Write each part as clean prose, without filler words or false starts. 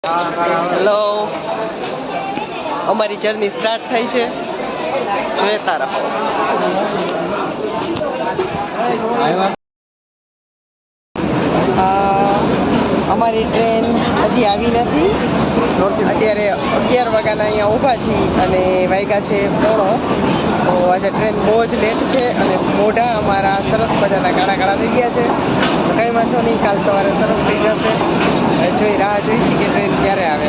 Hello, અમારી journey start થઈ છે, જોતા રહો. અમારી ટ્રેન હજી આવી નથી. અત્યારે 11 વાગ્યાના અહીંયા ઊભા છીએ અને વાગ્યા છે 3:30. તો આજે ટ્રેન બહુ જ લેટ છે અને મોઢા અમારા સરસ મજાના કાળા કાળા થઈ ગયા છે. કંઈ વાંધો નહીં, કાલ સવારે સરસ થઈ જશે. રાહ જોઈ છે કે ટ્રેન ક્યારે આવે.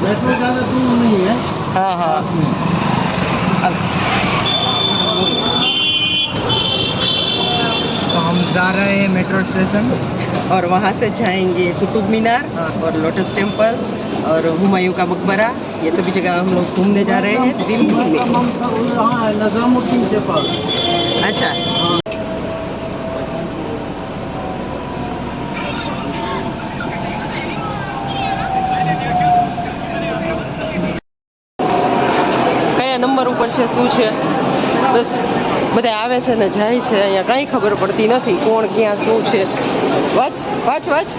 मेट्रो ज़्यादा दूर नहीं है। हाँ हाँ, तो हम जा रहे हैं मेट्रो स्टेशन और वहाँ से जाएंगे कुतुब मीनार और लोटस टेम्पल और हुमायूं का मकबरा. ये सभी जगह हम लोग घूमने जा रहे हैं दिल्ली में. हाँ, निजामुद्दीन के पास. अच्छा, કયા નંબર ઉપર છે, શું છે, બસ બધા આવે છે ને જાય છે. અહીંયા કાંઈ ખબર પડતી નથી કોણ ક્યાં શું છે. વાંચ વાંચ વાંચ.